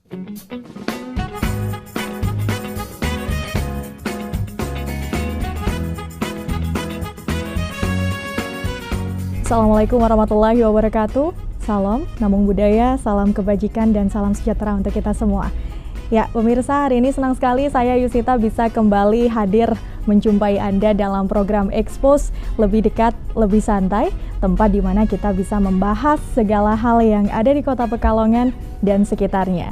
Assalamualaikum warahmatullahi wabarakatuh. Salam, namung budaya, salam kebajikan, dan salam sejahtera untuk kita semua. Ya, pemirsa, hari ini senang sekali saya Yusita bisa kembali hadir menjumpai Anda dalam program Expose lebih dekat, lebih santai, tempat di mana kita bisa membahas segala hal yang ada di Kota Pekalongan dan sekitarnya.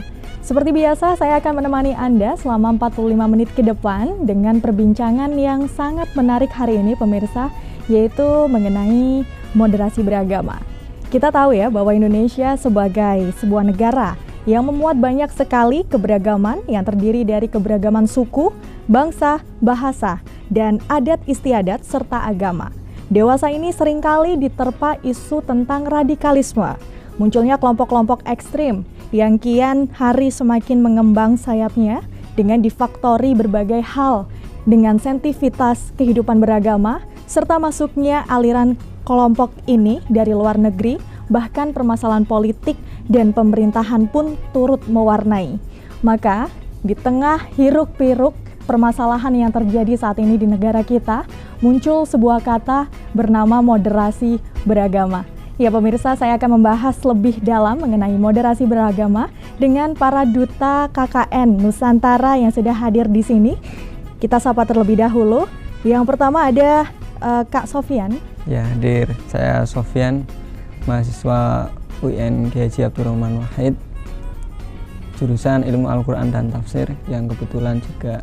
Seperti biasa, saya akan menemani Anda selama 45 menit ke depan dengan perbincangan yang sangat menarik hari ini, pemirsa, yaitu mengenai moderasi beragama. Kita tahu ya bahwa Indonesia sebagai sebuah negara yang memuat banyak sekali keberagaman yang terdiri dari keberagaman suku, bangsa, bahasa, dan adat istiadat serta agama. Dewasa ini seringkali diterpa isu tentang radikalisme. Munculnya kelompok-kelompok ekstrim yang kian hari semakin mengembang sayapnya dengan difaktori berbagai hal dengan sensitivitas kehidupan beragama serta masuknya aliran kelompok ini dari luar negeri, bahkan permasalahan politik dan pemerintahan pun turut mewarnai. Maka, di tengah hiruk-pikuk permasalahan yang terjadi saat ini di negara kita, muncul sebuah kata bernama moderasi beragama. Ya pemirsa, saya akan membahas lebih dalam mengenai moderasi beragama dengan para duta KKN Nusantara yang sudah hadir di sini. Kita sapa terlebih dahulu. Yang pertama ada Kak Sofyan. Ya, hadir. Saya Sofyan, mahasiswa UIN Kiai Haji Abdurrahman Wahid, jurusan Ilmu Al-Quran dan Tafsir, yang kebetulan juga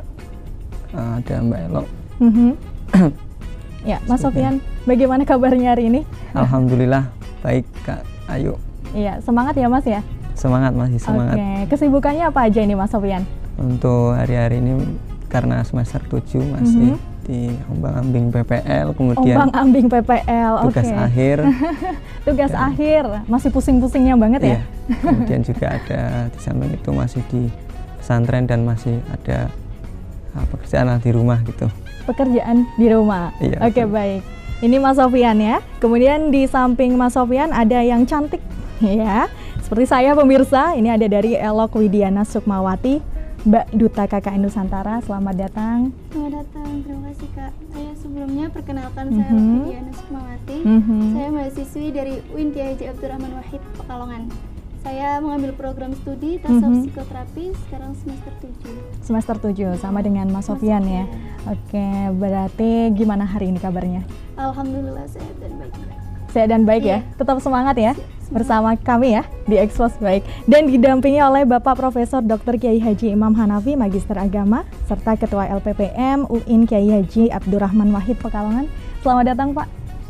ada Mbak Elo. Ya, Mas Sofyan, bagaimana kabarnya hari ini? Alhamdulillah, baik Kak Ayu. Iya, semangat ya Mas ya? Semangat, masih semangat. Oke, kesibukannya apa aja ini Mas Sofyan? Untuk hari-hari ini karena semester 7 masih di ombang-ambing PPL, kemudian ombang-ambing PPL, tugas akhir. Tugas akhir, masih pusing-pusingnya banget ya? Iya, kemudian juga ada di samping itu masih di pesantren dan masih ada pekerjaan di rumah gitu. Pekerjaan di rumah? Iya. Oke, baik. Ini Mas Sofyan ya. Kemudian di samping Mas Sofyan ada yang cantik ya. Seperti saya pemirsa, ini ada dari Elok Widiana Sukmawati, Mbak Duta KKN Nusantara. Selamat datang. Selamat datang, terima kasih Kak. Saya sebelumnya perkenalkan saya Elok Widiana Sukmawati. Saya mahasiswi dari UIN Kiai Haji Abdurrahman Wahid, Pekalongan. Saya mengambil program studi tasawuf psikoterapi, sekarang semester 7. Semester 7, sama dengan Mas Sofyan ya. Oke, berarti gimana hari ini kabarnya? Alhamdulillah sehat dan baik. Sehat dan baik ya? Tetap semangat ya? Bersama kami ya di Expose baik. Dan didampingi oleh Bapak Profesor Dr. Kiai Haji Imam Hanafi, Magister Agama, serta Ketua LPPM UIN Kiai Haji Abdurrahman Wahid, Pekalongan. Selamat datang Pak.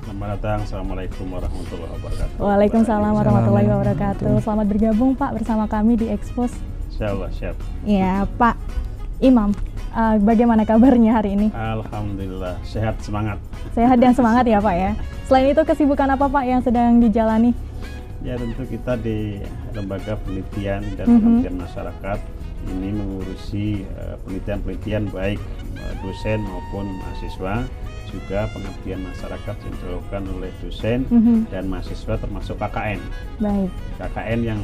Selamat datang, Assalamualaikum warahmatullahi wabarakatuh. Waalaikumsalam warahmatullahi wabarakatuh. Selamat bergabung Pak bersama kami di Expose. Insyaallah, siap. Ya Pak Imam, bagaimana kabarnya hari ini? Alhamdulillah, sehat, semangat. Sehat dan semangat ya Pak ya. Selain itu kesibukan apa Pak yang sedang dijalani? Ya tentu kita di Lembaga Penelitian dan Pengabdian Masyarakat ini mengurusi penelitian-penelitian baik dosen maupun mahasiswa, juga pengabdian masyarakat yang dilakukan oleh dosen dan mahasiswa termasuk KKN. Baik. KKN yang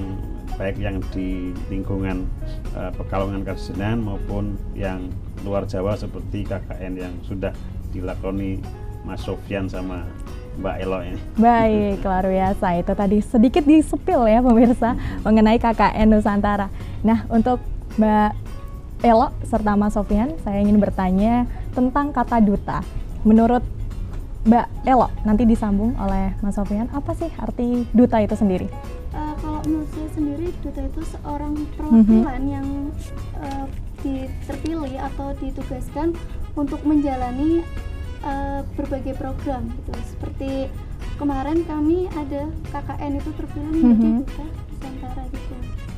baik yang di lingkungan Pekalongan Kasidenan maupun yang luar Jawa seperti KKN yang sudah dilakoni Mas Sofyan sama Mbak Elo ini. Baik, luar biasa. Itu tadi sedikit disepil ya pemirsa mengenai KKN Nusantara. Nah, untuk Mbak Elo serta Mas Sofyan, saya ingin bertanya tentang kata duta. Menurut Mbak Elo, nanti disambung oleh Mas Sofyan, apa sih arti duta itu sendiri? Kalau menurut saya sendiri, duta itu seorang perwakilan yang terpilih atau ditugaskan untuk menjalani berbagai program gitu. Seperti kemarin kami ada KKN itu terpilih menjadi duta Nusantara gitu.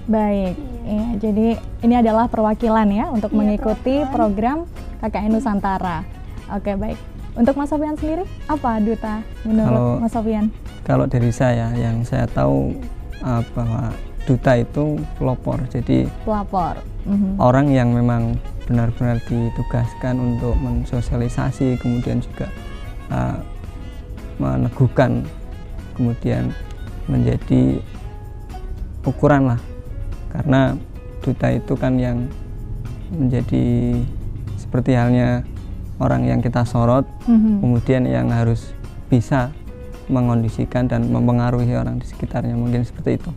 Baik, ya, jadi ini adalah perwakilan ya untuk mengikuti program KKN Nusantara. Oke, baik. Untuk Mas Sofyan sendiri, apa duta menurut Mas Sofyan? Kalau dari saya, yang saya tahu bahwa duta itu pelopor. Jadi pelopor. Orang yang memang benar-benar ditugaskan untuk mensosialisasi, kemudian juga meneguhkan, kemudian menjadi ukuran lah, karena duta itu kan yang menjadi seperti halnya orang yang kita sorot, kemudian yang harus bisa mengondisikan dan mempengaruhi orang di sekitarnya, mungkin seperti itu.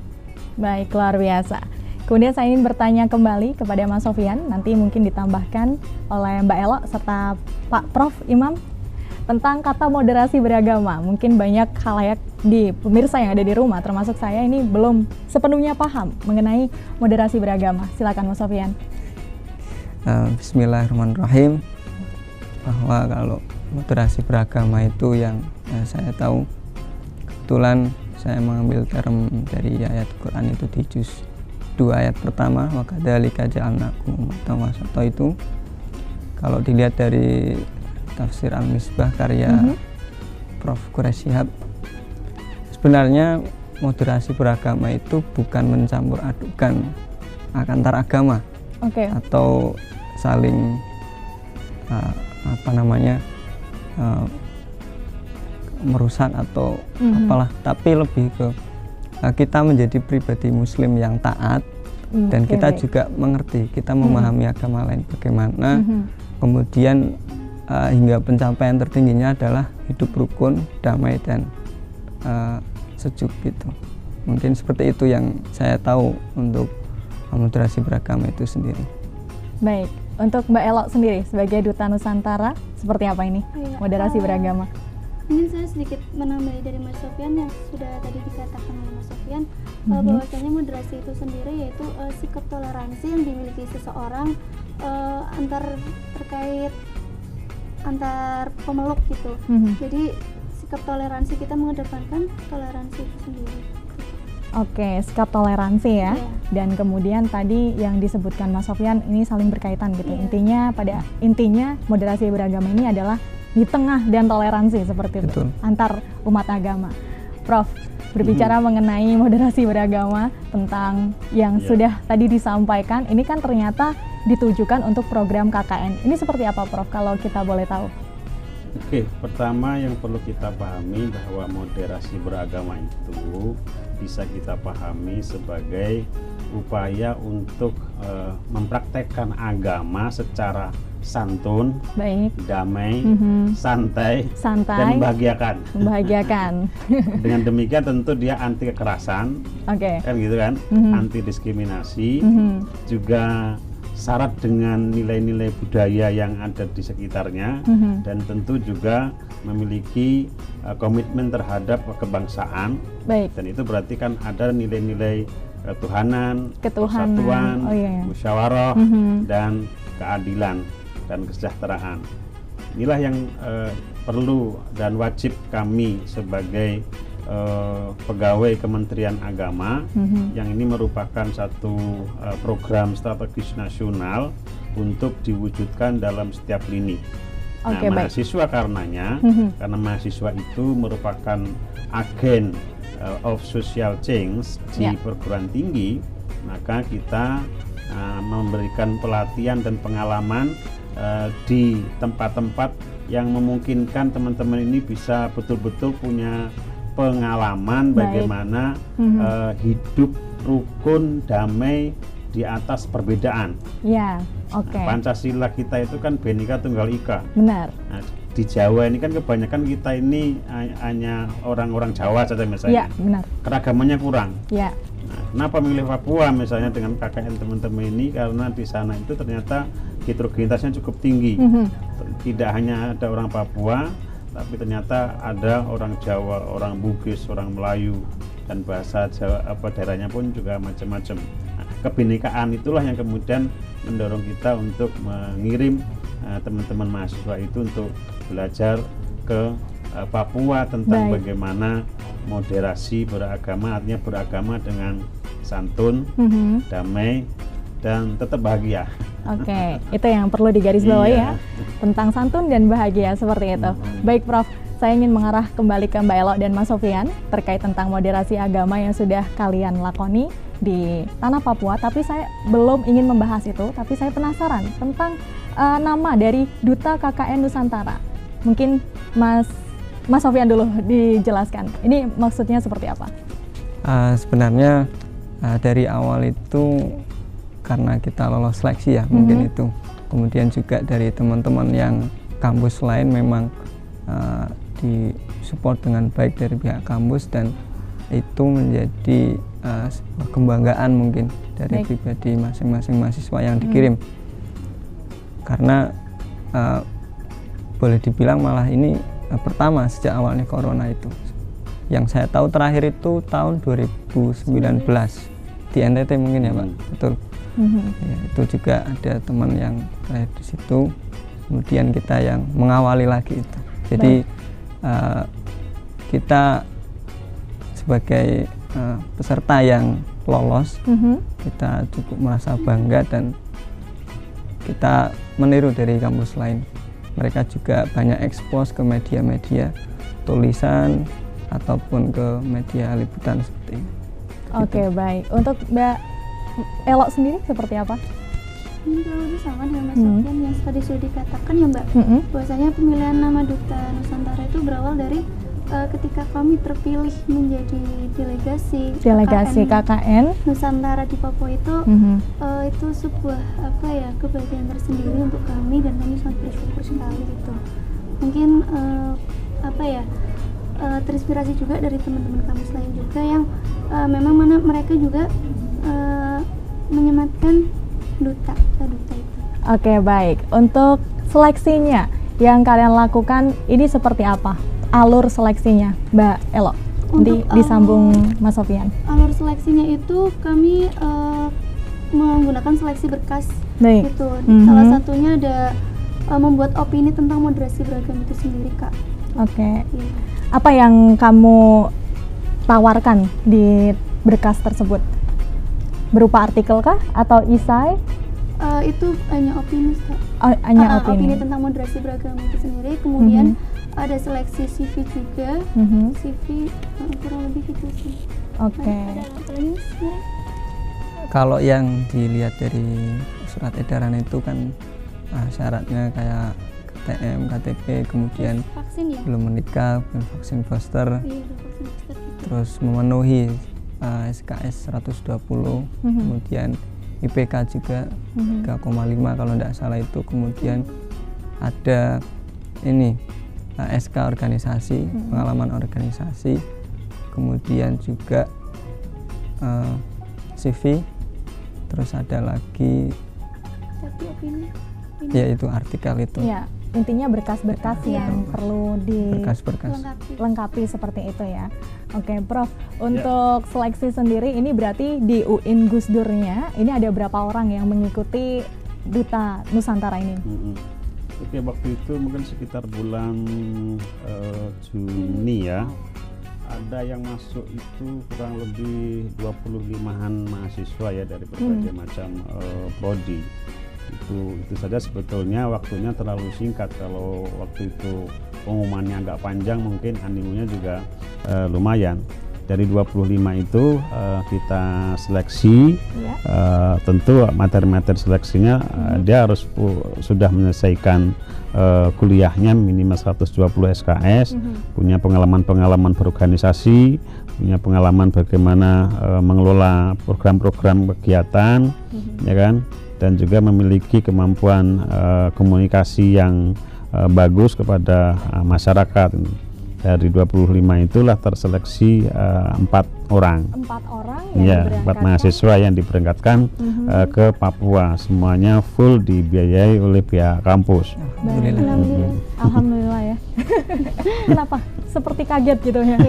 Baik, luar biasa. Kemudian saya ingin bertanya kembali kepada Mas Sofyan, nanti mungkin ditambahkan oleh Mbak Elo serta Pak Prof Imam tentang kata moderasi beragama. Mungkin banyak khalayak di pemirsa yang ada di rumah, termasuk saya ini belum sepenuhnya paham mengenai moderasi beragama. Silakan Mas Sofyan. Bismillahirrahmanirrahim. Bahwa kalau moderasi beragama itu yang saya tahu, kebetulan saya mengambil term dari ayat Quran itu di juz 2 ayat pertama, wa kadzalika ja'alnakum ummatan wasata. Itu kalau dilihat dari tafsir Al-Misbah karya Prof. Quraish Shihab, sebenarnya moderasi beragama itu bukan mencampur adukan antar agama, atau saling merusak atau apalah, tapi lebih ke kita menjadi pribadi muslim yang taat, dan kita juga mengerti, kita memahami agama lain bagaimana, kemudian hingga pencapaian tertingginya adalah hidup rukun, damai, dan sejuk gitu. Mungkin seperti itu yang saya tahu untuk moderasi beragama itu sendiri. Baik, untuk Mbak Elo sendiri sebagai Duta Nusantara, seperti apa ini moderasi beragama? Mungkin saya sedikit menambahi dari Mas Sofyan yang sudah tadi dikatakan oleh Mas Sofyan, bahwasanya moderasi itu sendiri yaitu sikap toleransi yang dimiliki seseorang terkait antar pemeluk gitu. Jadi sikap toleransi, kita mengedepankan toleransi itu sendiri. Oke, sikap toleransi ya. Dan kemudian tadi yang disebutkan Mas Sofyan ini saling berkaitan gitu. Intinya moderasi beragama ini adalah di tengah dan toleransi seperti itu antar umat agama. Prof, berbicara mengenai moderasi beragama tentang yang sudah tadi disampaikan, ini kan ternyata ditujukan untuk program KKN. Ini seperti apa Prof, kalau kita boleh tahu? Oke, pertama yang perlu kita pahami bahwa moderasi beragama itu bisa kita pahami sebagai upaya untuk mempraktekkan agama secara santun, damai, santai, dan membahagiakan. Dengan demikian tentu dia anti kekerasan, kan gitu kan, anti diskriminasi, juga syarat dengan nilai-nilai budaya yang ada di sekitarnya, dan tentu juga memiliki komitmen terhadap kebangsaan, dan itu berarti kan ada nilai-nilai ketuhanan, persatuan, musyawarah, dan keadilan dan kesejahteraan. Inilah yang perlu dan wajib kami sebagai pegawai Kementerian Agama, yang ini merupakan satu program strategis nasional untuk diwujudkan dalam setiap lini. Mahasiswa karena mahasiswa itu merupakan agen of social change di perguruan tinggi, maka kita memberikan pelatihan dan pengalaman di tempat-tempat yang memungkinkan teman-teman ini bisa betul-betul punya pengalaman bagaimana hidup rukun, damai di atas perbedaan. Pancasila kita itu kan Bhinneka Tunggal Ika. Benar. Nah, di Jawa ini kan kebanyakan kita ini hanya orang-orang Jawa saja misalnya. Benar. Keragamannya kurang. Nah, kenapa milih Papua misalnya dengan KKN teman-teman ini? Karena di sana itu ternyata heterogenitasnya cukup tinggi. Tidak hanya ada orang Papua, tapi ternyata ada orang Jawa, orang Bugis, orang Melayu, dan bahasa Jawa daerahnya pun juga macam-macam. Nah, kebinekaan itulah yang kemudian mendorong kita untuk mengirim teman-teman mahasiswa itu untuk belajar ke Papua tentang bagaimana moderasi beragama, artinya beragama dengan santun, damai, dan tetap bahagia. Itu yang perlu digarisbawahi ya, tentang santun dan bahagia seperti itu. Baik Prof, saya ingin mengarah kembali ke Mbak Elo dan Mas Sofyan terkait tentang moderasi agama yang sudah kalian lakoni di tanah Papua, tapi saya belum ingin membahas itu, tapi saya penasaran tentang nama dari Duta KKN Nusantara. Mungkin Mas Sofyan dulu dijelaskan, ini maksudnya seperti apa? Sebenarnya dari awal itu karena kita lolos seleksi ya, mungkin itu. Kemudian juga dari teman-teman yang kampus lain memang disupport dengan baik dari pihak kampus, dan itu menjadi sebuah kebanggaan mungkin dari pribadi masing-masing mahasiswa yang dikirim. Karena boleh dibilang malah ini pertama sejak awalnya corona itu. Yang saya tahu terakhir itu tahun 2019 di NTT mungkin ya Pak, betul. Ya, itu juga ada teman yang terakhir di situ. Kemudian kita yang mengawali lagi itu. Jadi kita sebagai peserta yang lolos, kita cukup merasa bangga dan kita meniru dari kampus lain. Mereka juga banyak ekspos ke media-media tulisan ataupun ke media liputan seperti ini. Oke, baik. Untuk Mbak Elo sendiri seperti apa? Ini kalau lebih sama dengan Mas Sofyan yang tadi sudah dikatakan ya Mbak, bahwasanya pemilihan nama Duta Nusantara itu berawal dari ketika kami terpilih menjadi delegasi KKN Nusantara di Papua itu sebuah kebahagiaan tersendiri untuk kami, dan kami sangat bersyukur sekali gitu. Mungkin terinspirasi juga dari teman-teman kampus lain juga yang memang mereka juga menyematkan duta itu. Oke, baik. Untuk seleksinya yang kalian lakukan ini seperti apa? Alur seleksinya, Mbak Elo. Nanti disambung Mas Sofyan. Alur seleksinya itu kami menggunakan seleksi berkas gitu. Salah satunya ada membuat opini tentang moderasi beragam itu sendiri, Kak. Oke. Apa yang kamu tawarkan di berkas tersebut? Berupa artikel kah atau esai? Itu hanya opini, Kak. Hanya opini tentang moderasi beragam itu sendiri. Kemudian ada seleksi CV juga. CV kurang lebih gitu sih. Oke. Kalau yang dilihat dari surat edaran itu kan syaratnya kayak KTM, KTP, kemudian vaksin ya? Belum menikah, vaksin booster, Iya, vaksin booster. terus memenuhi SKS 120, kemudian IPK juga 3,5 kalau tidak salah itu, kemudian ada ini SK organisasi, pengalaman organisasi, kemudian juga CV, terus ada lagi yaitu artikel itu. Ya, intinya berkas-berkas yang perlu dilengkapi seperti itu ya. Oke, Prof. Untuk seleksi sendiri ini berarti di UIN Gus Durnya ini ada berapa orang yang mengikuti Duta Nusantara ini? Oke, waktu itu mungkin sekitar bulan Juni ya. Ada yang masuk itu kurang lebih 25-an mahasiswa ya dari berbagai macam prodi. Itu saja sebetulnya waktunya terlalu singkat. Kalau waktu itu pengumumannya agak panjang, mungkin animonya juga lumayan. Dari 25 itu kita seleksi, tentu materi-materi seleksinya dia harus sudah menyelesaikan kuliahnya minimal 120 SKS, punya pengalaman-pengalaman berorganisasi, punya pengalaman bagaimana mengelola program-program kegiatan, ya kan, dan juga memiliki kemampuan komunikasi yang bagus kepada masyarakat. Dari 25 itulah terseleksi 4 orang. 4 orang yang ya, 4 mahasiswa yang diberangkatkan ke Papua. Semuanya full dibiayai oleh pihak kampus. Alhamdulillah ya. Kenapa? Seperti kaget gitu ya.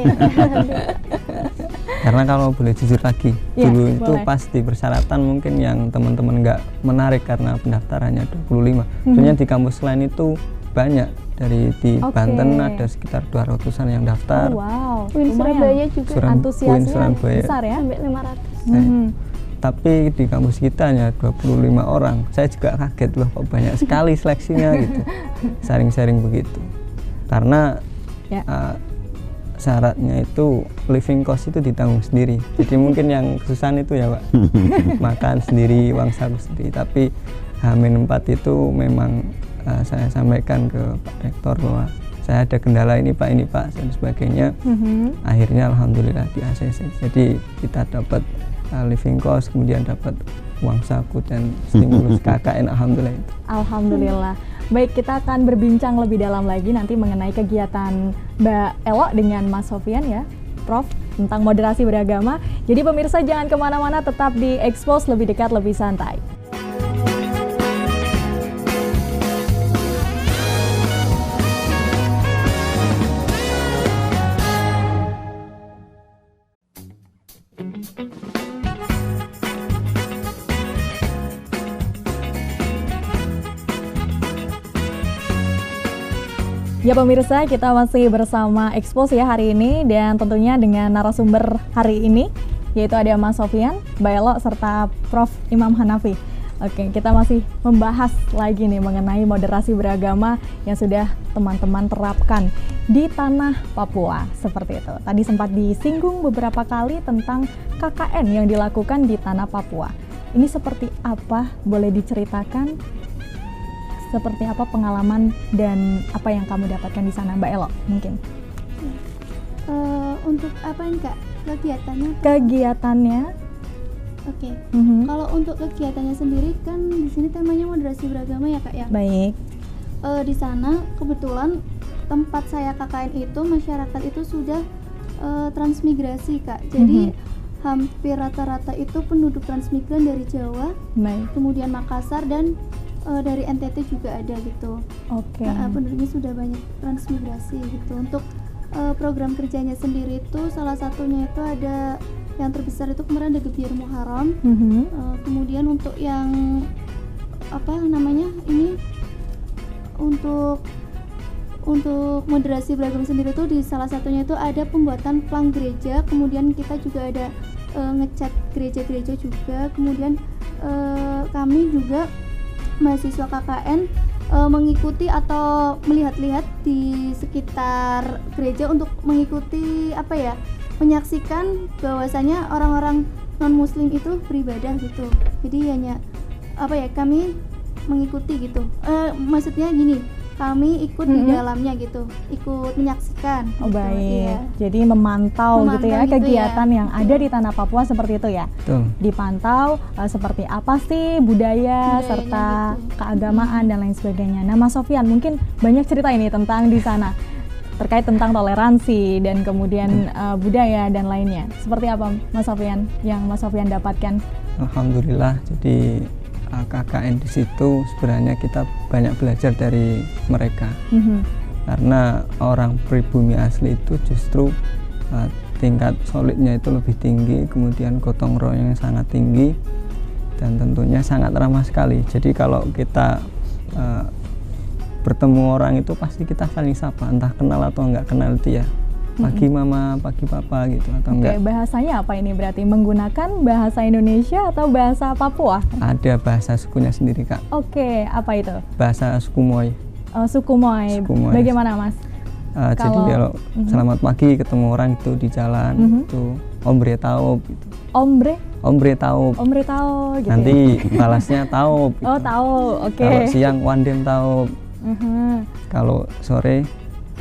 Karena kalau boleh jujur lagi, dulu itu pas di persyaratan mungkin yang teman-teman nggak menarik karena pendaftarannya 25. Sebenarnya di kampus lain itu banyak, dari di Banten ada sekitar 200-an yang daftar. UIN Surabaya juga antusiasnya besar ya, sampai 500. Tapi di kampus kita hanya 25 orang. Saya juga kaget loh, kok banyak sekali seleksinya gitu. Sharing-sharing begitu. Karena syaratnya itu living cost itu ditanggung sendiri. Jadi mungkin yang kesusahan itu ya Pak, makan sendiri, uang saku sendiri. Tapi H-4 itu memang saya sampaikan ke Pak Rektor bahwa saya ada kendala ini Pak dan sebagainya. Akhirnya alhamdulillah di ACC. Jadi kita dapat living cost, kemudian dapat uang saku dan stimulus KKN. Alhamdulillah itu. Alhamdulillah. Baik, kita akan berbincang lebih dalam lagi nanti mengenai kegiatan Mbak Elo dengan Mas Sofyan ya, Prof, tentang moderasi beragama. Jadi pemirsa jangan kemana-mana, tetap di Expose, lebih dekat, lebih santai. Ya pemirsa, kita masih bersama Expose ya hari ini, dan tentunya dengan narasumber hari ini yaitu ada Mas Sofyan, Mbak Elo, serta Prof. Imam Hanafi. Oke, kita masih membahas lagi nih mengenai moderasi beragama yang sudah teman-teman terapkan di tanah Papua seperti itu. Tadi sempat disinggung beberapa kali tentang KKN yang dilakukan di tanah Papua. Ini seperti apa? Boleh diceritakan? Seperti apa pengalaman dan apa yang kamu dapatkan di sana, Mbak Elo? Mungkin. Untuk apa nih Kak? Kegiatannya? Kegiatannya. Oke. Kalau untuk kegiatannya sendiri kan di sini temanya moderasi beragama ya Kak ya. Baik. Di sana kebetulan tempat saya KKN itu masyarakat itu sudah transmigrasi Kak. Jadi hampir rata-rata itu penduduk transmigran dari Jawa, kemudian Makassar dan dari NTT juga ada gitu. Oke. Penduduknya sudah banyak transmigrasi gitu. Untuk program kerjanya sendiri itu salah satunya itu ada yang terbesar itu kemarin ada Gebiar Muharram. Kemudian untuk yang apa namanya ini untuk moderasi beragama sendiri itu di salah satunya itu ada pembuatan plang gereja. Kemudian kita juga ada ngecat gereja-gereja juga. Kemudian kami juga mahasiswa KKN mengikuti atau melihat-lihat di sekitar gereja untuk mengikuti apa ya, menyaksikan bahwasanya orang-orang non-muslim itu beribadah gitu. Jadi hanya apa ya, kami mengikuti gitu. Maksudnya gini, kami ikut di dalamnya gitu, ikut menyaksikan. Oh gitu. baik, Iya. jadi memantau gitu ya gitu kegiatan ya. yang ada di tanah Papua seperti itu ya. Betul. Dipantau seperti apa sih budaya serta gitu. keagamaan dan lain sebagainya. Nah Mas Sofyan mungkin banyak cerita ini tentang di sana terkait tentang toleransi dan kemudian budaya dan lainnya. Seperti apa Mas Sofyan yang Mas Sofyan dapatkan? Alhamdulillah, jadi KKN di situ sebenarnya kita banyak belajar dari mereka. Karena orang pribumi asli itu justru tingkat solidnya itu lebih tinggi, kemudian gotong royongnya sangat tinggi dan tentunya sangat ramah sekali. Jadi kalau kita bertemu orang itu pasti kita saling sapa, entah kenal atau enggak kenal dia. Pagi mama, pagi papa gitu atau enggak. Bahasanya apa ini berarti? Menggunakan bahasa Indonesia atau bahasa Papua? Ada bahasa sukunya sendiri Kak. Oke, apa itu? Bahasa suku Moy. Suku Moy. Bagaimana Mas? Jadi kalau selamat pagi ketemu orang itu di jalan itu ombre taub gitu. Ombre taub gitu. Nanti balasnya taub gitu. Oh taub, oke. Kalau siang wandem taub. Kalau sore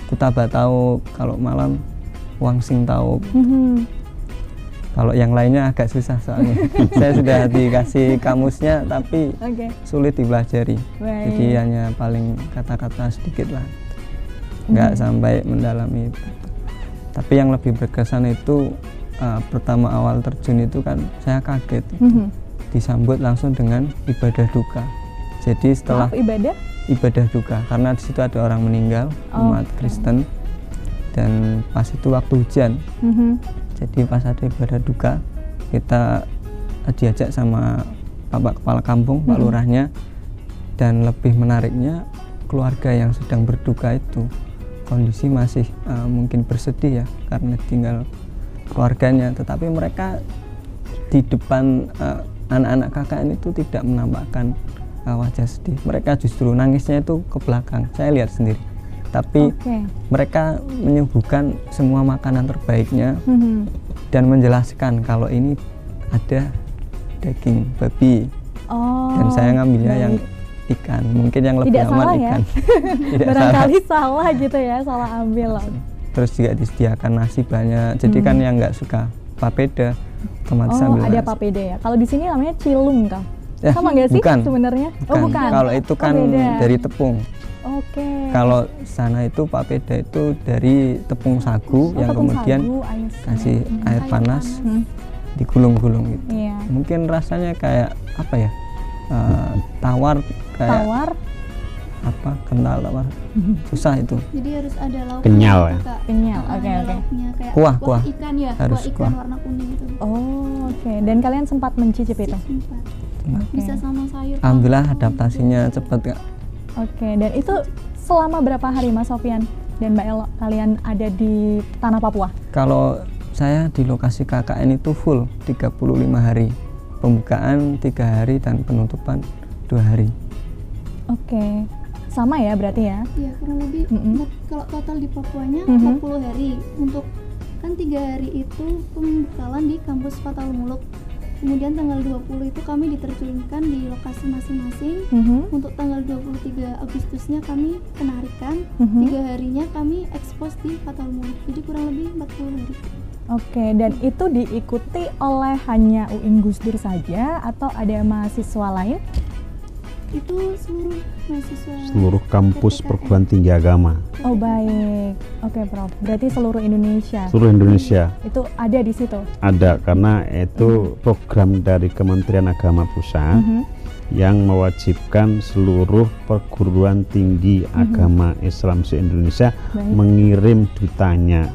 kutaba taub, kalau malam wangsing taub. Kalau yang lainnya agak susah soalnya. Saya sudah dikasih kamusnya tapi sulit dipelajari. Jadi hanya paling kata-kata sedikit lah, nggak sampai mendalami itu. Tapi yang lebih berkesan itu pertama awal terjun itu kan saya kaget itu. Disambut langsung dengan ibadah duka. Jadi setelah ibadah duka, karena di situ ada orang meninggal, umat Kristen, dan pas itu waktu hujan. Jadi pas ada ibadah duka, kita diajak sama Bapak Kepala Kampung, Pak Lurahnya, dan lebih menariknya keluarga yang sedang berduka itu kondisi masih mungkin bersedih ya karena tinggal keluarganya, tetapi mereka di depan anak-anak KKN itu tidak menampakkan wajah sedih. Mereka justru nangisnya itu ke belakang, saya lihat sendiri. Tapi mereka menyuguhkan semua makanan terbaiknya dan menjelaskan kalau ini ada daging babi. Dan saya ngambilnya yang ikan, mungkin yang lebih tidak aman salah ikan. Ya? Tidak barangkali salah gitu ya, salah ambil. Terus juga disediakan nasi banyak. Jadi kan yang nggak suka papeda otomatis Oh, ambil ada nasi. papeda ya. Kalau di sini namanya cilung kah? Ya, Sama nggak sih bukan. sebenarnya? Oh, Bukan. bukan. Kalau itu kan beda. dari tepung. Oke. Kalau sana itu papeda itu dari tepung sagu yang tepung kemudian sagu, I see. kasih air panas, Hmm. digulung-gulung gitu. Iya. Mungkin rasanya kayak apa ya? Tawar kayak Tawar. apa? Kental tawar. Susah itu. Jadi harus ada lauk Kenyal ya? Kenyal, Ada oke. lauknya kayak Kuah. ikan ya, Harus kuah ikan kuah. warna kuning itu. Oh, oke. Dan kalian sempat mencicip itu? Sempat. Cuma, Oke. Bisa sama sayur. alhamdulillah kangkung adaptasinya juga. cepat Kak. Oke, dan itu selama berapa hari Mas Sofyan dan Mbak Elo kalian ada di tanah Papua? Kalau saya di lokasi KKN itu full 35 hari. Pembukaan 3 hari dan penutupan 2 hari. Oke. Sama ya berarti ya? Iya, kurang lebih kalau total di Papuanya 40 hari. Untuk kan 3 hari itu pembekalan di kampus Fatal Muluk. Kemudian tanggal 20 itu kami diterjunkan di lokasi masing-masing. Untuk tanggal 23 Agustusnya kami penarikan. 3 harinya kami ekspos di Fatal Muluk. Jadi kurang lebih 40 hari. Oke, dan itu diikuti oleh hanya UIN Gus Dur saja atau ada mahasiswa lain? Itu seluruh mahasiswa Seluruh kampus PTKN. perguruan tinggi agama Oh baik, oke Prof. Berarti seluruh Indonesia seluruh Indonesia itu ada di situ. ada, karena itu program dari Kementerian Agama Pusat yang mewajibkan seluruh perguruan tinggi agama Islam se-Indonesia Baik. mengirim dutanya.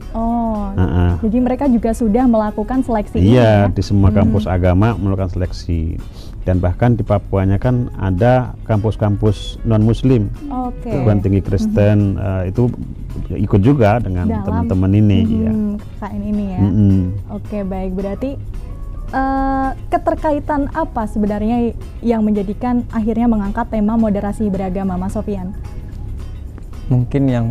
Oh, Ah, ah. jadi mereka juga sudah melakukan seleksi ini Iya, ya? di semua kampus agama melakukan seleksi. Dan bahkan di Papuanya kan ada kampus-kampus non-muslim, Oke. perguruan tinggi Kristen, itu ikut juga dengan Dalam, teman-teman ini. Ya. KKN ini ya. Oke, baik. Berarti keterkaitan apa sebenarnya yang menjadikan akhirnya mengangkat tema moderasi beragama, Mas Sofyan? Mungkin yang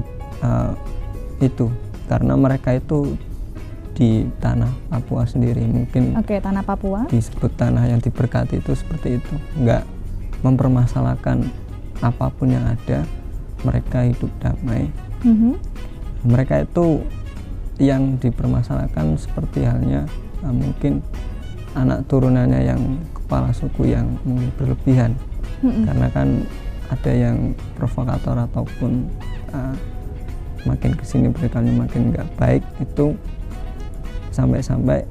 itu karena mereka itu di tanah Papua sendiri, mungkin Oke, tanah Papua. disebut tanah yang diberkati itu seperti itu, nggak mempermasalahkan apapun yang ada, mereka hidup damai. Mereka itu yang dipermasalahkan seperti halnya mungkin anak turunannya yang kepala suku yang mungkin berlebihan, karena kan ada yang provokator ataupun makin kesini perilakunya makin nggak baik, itu sampai-sampai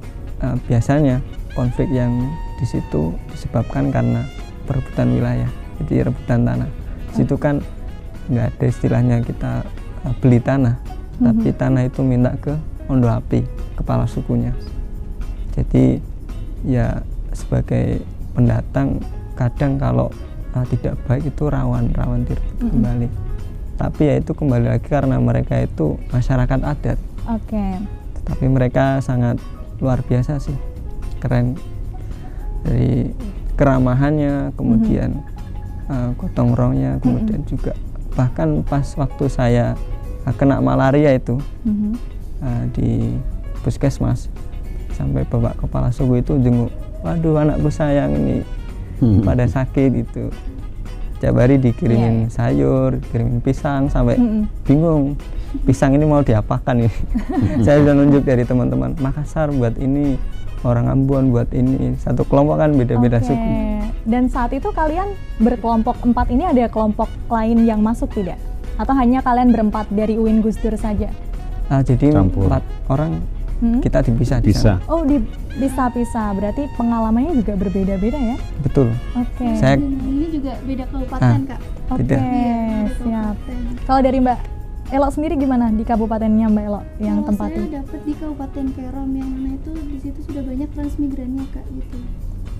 biasanya konflik yang di situ disebabkan karena perebutan wilayah, jadi rebutan tanah. Di situ kan nggak ada istilahnya kita beli tanah, tapi tanah itu minta ke Ondo Api, kepala sukunya. Jadi ya sebagai pendatang kadang kalau tidak baik itu rawan direbut kembali. Tapi ya itu kembali lagi karena mereka itu masyarakat adat. Oke. Tapi mereka sangat luar biasa sih, keren dari keramahannya, kemudian gotong royongnya, kemudian juga bahkan pas waktu saya kena malaria itu di puskesmas, sampai bapak kepala suku itu jenguk, waduh anakku sayang ini pada sakit gitu. Tiap hari dikirimin sayur, kirimin pisang, sampai bingung pisang ini mau diapakan ini. Saya sudah nunjuk dari teman-teman Makassar buat ini, orang Ambon buat ini, satu kelompok kan beda-beda Oke. suku. Dan saat itu kalian berkelompok 4 ini, ada kelompok lain yang masuk tidak? Atau hanya kalian berempat dari UIN Gus Dur saja? Jadi Campur. 4 orang kita dipisah di Bisa. sana. Oh, bisa-bisa. Berarti pengalamannya juga berbeda-beda ya? Betul. Oke. Saya Dan ini juga beda kabupaten, Kak. Oke, beda. Iya, beda siap. kabupaten. Kalau dari Mbak Elo sendiri gimana di kabupatennya Mbak Elo yang Kalau tempatnya? saya dapat di Kabupaten Kerom, yang mana itu di situ sudah banyak transmigrannya, Kak, gitu.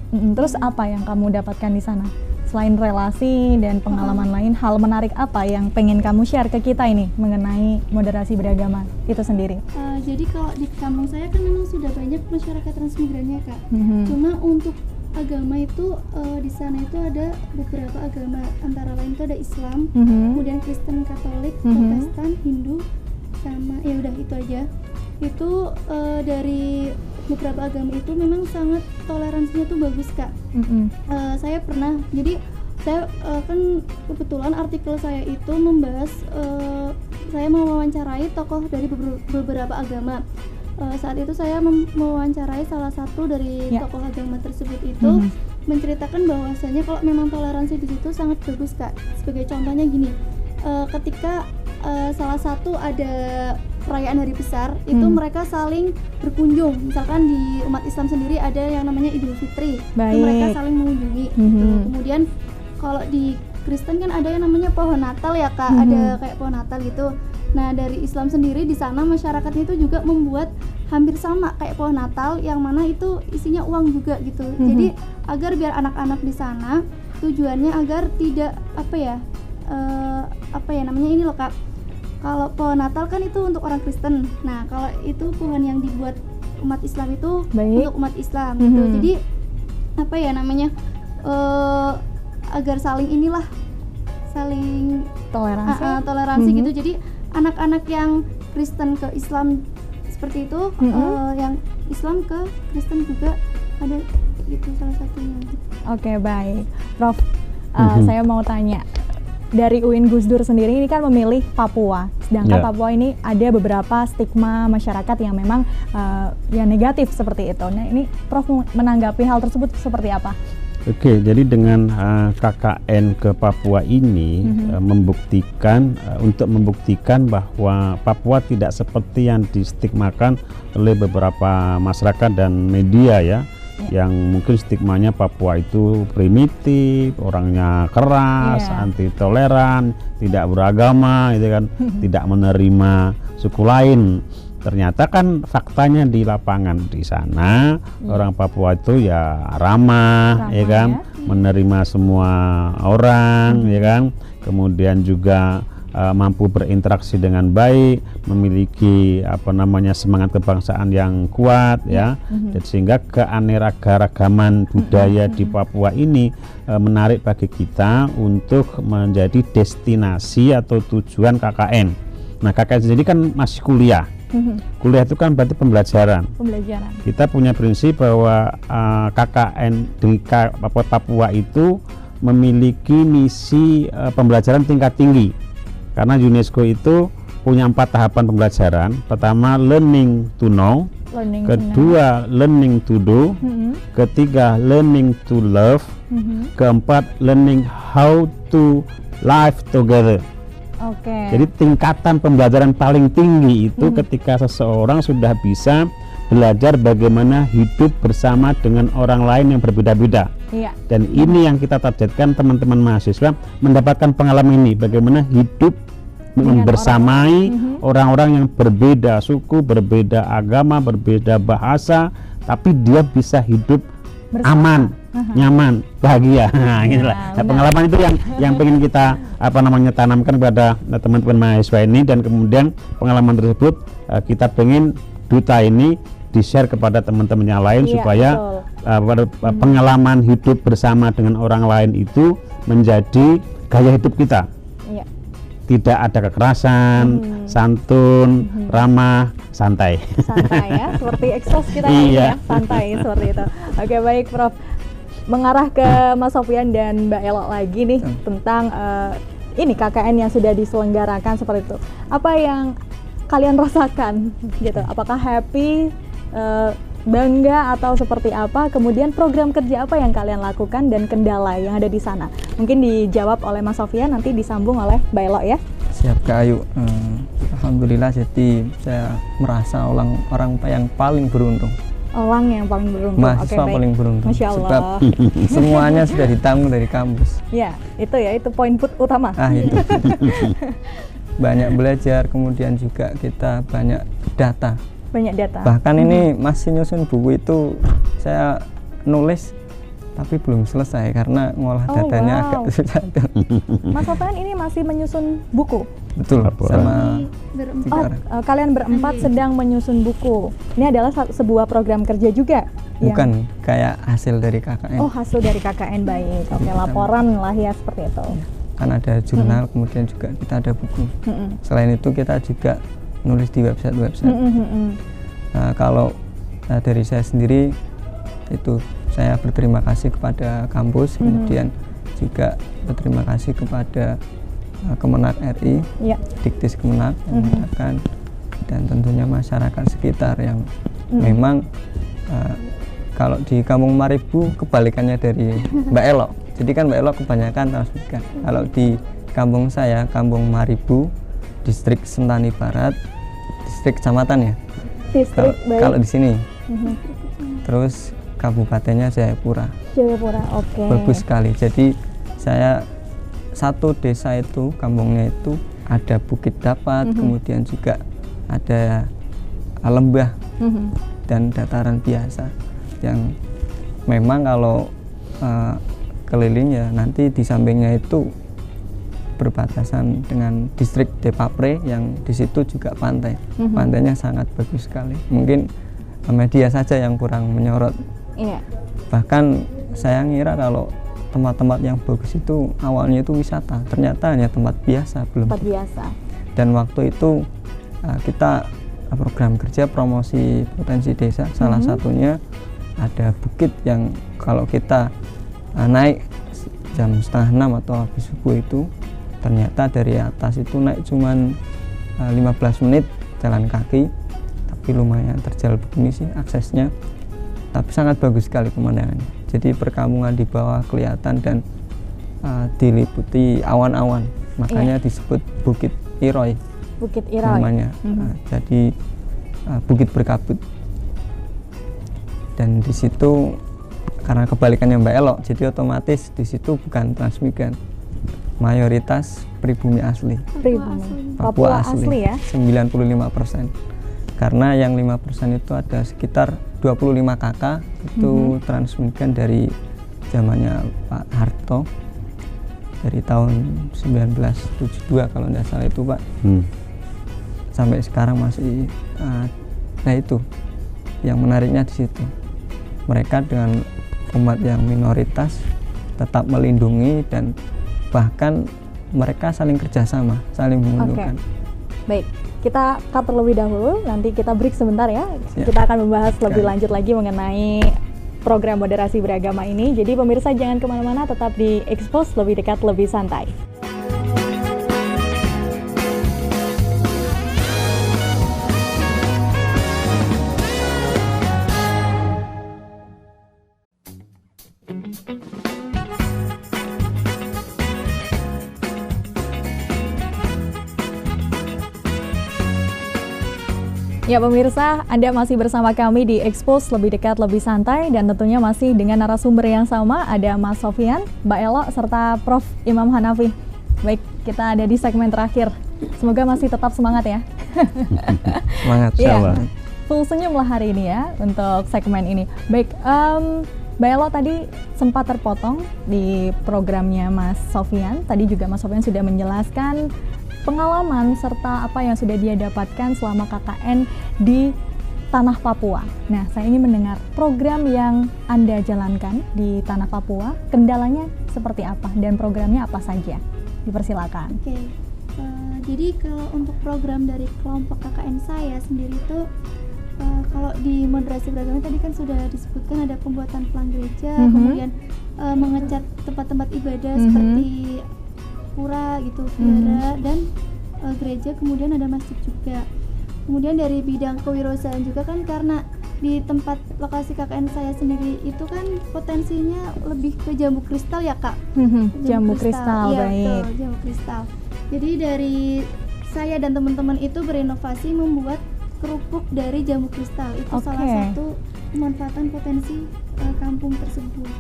Terus apa yang kamu dapatkan di sana? Selain relasi dan pengalaman lain, hal menarik apa yang pengen kamu share ke kita ini mengenai moderasi beragama itu sendiri? Jadi kalau di kampung saya kan memang sudah banyak masyarakat transmigrannya, Kak. Mhm. Cuma untuk agama itu di sana itu ada beberapa agama, antara lain itu ada Islam, kemudian Kristen, Katolik, Protestan, Hindu, sama ya udah itu aja. Itu dari beberapa agama itu memang sangat toleransinya tuh bagus, Kak. Saya pernah, jadi saya kan kebetulan artikel saya itu membahas, saya mewawancarai tokoh dari beberapa agama. saat itu saya mewawancarai salah satu dari tokoh agama tersebut itu menceritakan bahwasanya kalau memang toleransi di situ sangat bagus Kak. Sebagai contohnya gini, ketika salah satu ada perayaan hari besar itu mereka saling berkunjung. Misalkan di umat Islam sendiri ada yang namanya Idul Fitri, itu mereka saling mengunjungi. Kemudian kalau di Kristen kan ada yang namanya pohon Natal ya Kak, ada kayak pohon Natal gitu. Nah dari Islam sendiri di sana masyarakatnya itu juga membuat hampir sama kayak pohon Natal yang mana itu isinya uang juga gitu. Jadi agar biar anak-anak di sana tujuannya agar tidak namanya ini loh Kak. Kalau pohon Natal kan itu untuk orang Kristen. Nah kalau itu pohon yang dibuat umat Islam itu untuk umat Islam gitu. Jadi agar saling toleransi gitu. Jadi anak-anak yang Kristen ke Islam seperti itu, yang Islam ke Kristen juga ada itu salah satunya. Oke, baik, Prof. Saya mau tanya, dari UIN Gus Dur sendiri ini kan memilih Papua, sedangkan Papua ini ada beberapa stigma masyarakat yang memang yang negatif seperti itu. Nah, ini Prof menanggapi hal tersebut seperti apa? Oke, jadi dengan KKN ke Papua ini untuk membuktikan bahwa Papua tidak seperti yang distigmakan oleh beberapa masyarakat dan media ya, yang mungkin stigmanya Papua itu primitif, orangnya keras, anti toleran, tidak beragama, gitu kan, tidak menerima suku lain. Ternyata kan faktanya di lapangan di sana orang Papua itu ya ramah ya kan, menerima semua orang ya kan, kemudian juga mampu berinteraksi dengan baik, memiliki semangat kebangsaan yang kuat ya, dan sehingga keanekaragaman budaya di Papua ini menarik bagi kita untuk menjadi destinasi atau tujuan KKN. Nah KKN sendiri kan masih kuliah. Kuliah itu kan berarti pembelajaran. Kita punya prinsip bahwa KKN di Papua itu memiliki misi pembelajaran tingkat tinggi, karena UNESCO itu punya 4 tahapan pembelajaran. Pertama learning to know, kedua learning to do, ketiga learning to love, keempat learning how to live together. Jadi tingkatan pembelajaran paling tinggi itu ketika seseorang sudah bisa belajar bagaimana hidup bersama dengan orang lain yang berbeda-beda. Dan ini yang kita targetkan teman-teman mahasiswa mendapatkan pengalaman ini, bagaimana hidup membersamai orang-orang yang berbeda suku, berbeda agama, berbeda bahasa, tapi dia bisa hidup aman, nyaman, bahagia. Nah, pengalaman itu yang pengen kita tanamkan kepada teman-teman mahasiswa ini, dan kemudian pengalaman tersebut kita pengen duta ini di-share kepada teman-teman yang lain supaya pengalaman hidup bersama dengan orang lain itu menjadi gaya hidup kita. Tidak ada kekerasan, santun, ramah, santai. Santai ya, seperti eksos kita ya, santai seperti itu. Oke, baik Prof. Mengarah ke Mas Sofyan dan Mbak Elo lagi nih tentang ini KKN yang sudah diselenggarakan seperti itu. Apa yang kalian rasakan gitu? Apakah happy, bangga, atau seperti apa? Kemudian program kerja apa yang kalian lakukan dan kendala yang ada di sana? Mungkin dijawab oleh Mas Sofyan, nanti disambung oleh Mbak Elo ya. Siap Kak Ayu. Alhamdulillah, jadi saya merasa orang yang paling beruntung. Orang yang paling beruntung. Mahasiswa paling beruntung. Masya Allah. Sebab semuanya sudah ditanggung dari kampus. Ya, itu poin utama. Itu. Banyak belajar, kemudian juga kita banyak data. Bahkan ini masih nyusun buku itu saya nulis tapi belum selesai karena ngolah datanya agak susah. Mas Sofyan ini masih menyusun buku? Betul, sama kalian berempat sedang menyusun buku. Ini adalah sebuah program kerja juga? Bukan, kayak hasil dari KKN. Oh, hasil dari KKN, baik. Oke, laporan lah ya, seperti itu. Kan ada jurnal, kemudian juga kita ada buku. Selain itu kita juga nulis di website. Nah, kalau dari saya sendiri itu saya berterima kasih kepada kampus, kemudian juga berterima kasih kepada Kemenak RI, Diktis Kemenak yang mengadakan dan tentunya masyarakat sekitar yang memang kalau di Kampung Maribu kebalikannya dari Mbak Elo. Jadi kan Mbak Elo kebanyakan transmigran. Kalau di kampung saya, Kampung Maribu, distrik Sentani Barat, distrik kecamatan ya. Distrik kalau di sini. Terus kabupatennya Jayapura. Jayapura, oke. Bagus sekali. Jadi saya satu desa itu, kampungnya itu ada Bukit Dapat, kemudian juga ada lembah dan dataran biasa yang memang kalau keliling ya nanti di sampingnya itu berbatasan dengan distrik Depapre yang di situ juga pantai. Pantainya sangat bagus sekali. Mungkin media saja yang kurang menyorot. Iya. Bahkan saya ngira kalau tempat-tempat yang bagus itu awalnya itu wisata, ternyata hanya tempat biasa, belum. Tempat biasa. Dan waktu itu kita program kerja promosi potensi desa, salah satunya ada bukit yang kalau kita naik jam 5:30 atau habis subuh itu ternyata dari atas itu naik cuman 15 menit jalan kaki, tapi lumayan terjal begini sih aksesnya, tapi sangat bagus sekali pemandangannya. Jadi perkampungan di bawah kelihatan dan diliputi awan-awan, makanya disebut Bukit Iroy. Bukit Iroy namanya. Jadi bukit berkabut. Dan di situ karena kebalikannya Mbak Elo, jadi otomatis di situ bukan transmigran, mayoritas pribumi asli. Papua asli ya. 95%. Karena yang 5% itu ada sekitar 25 kakak itu transmigran dari zamannya Pak Harto dari tahun 1972 kalau tidak salah itu Pak. Sampai sekarang masih nah itu yang menariknya di situ. Mereka dengan umat yang minoritas tetap melindungi dan bahkan mereka saling kerjasama, saling menguntungkan. Baik, kita cut terlebih dahulu, nanti kita break sebentar ya. Kita akan membahas lebih lanjut lagi mengenai program moderasi beragama ini. Jadi pemirsa jangan kemana-mana, tetap di Expose, lebih dekat, lebih santai. Ya pemirsa, Anda masih bersama kami di Expose, lebih dekat, lebih santai, dan tentunya masih dengan narasumber yang sama, ada Mas Sofyan, Mbak Elo, serta Prof. Imam Hanafi. Baik, kita ada di segmen terakhir. Semoga masih tetap semangat ya. Semangat, ya, full senyum lah hari ini ya untuk segmen ini. Baik, Mbak Elo tadi sempat terpotong di programnya Mas Sofyan. Tadi juga Mas Sofyan sudah menjelaskan pengalaman serta apa yang sudah dia dapatkan selama KKN di Tanah Papua. Nah, saya ingin mendengar program yang Anda jalankan di Tanah Papua, kendalanya seperti apa dan programnya apa saja? Dipersilakan. Oke, jadi kalau untuk program dari kelompok KKN saya sendiri itu kalau di moderasi beragama tadi kan sudah disebutkan ada pembuatan pelang gereja, kemudian mengecat tempat-tempat ibadah seperti pura gitu, vihara dan gereja, kemudian ada masjid juga. Kemudian dari bidang kewirausahaan juga kan, karena di tempat lokasi KKN saya sendiri itu kan potensinya lebih ke jambu kristal ya Kak. Jambu kristal, ya, baik. Betul, jambu kristal. Jadi dari saya dan teman-teman itu berinovasi membuat kerupuk dari jambu kristal. Itu salah satu pemanfaatan potensi kampung tersebut.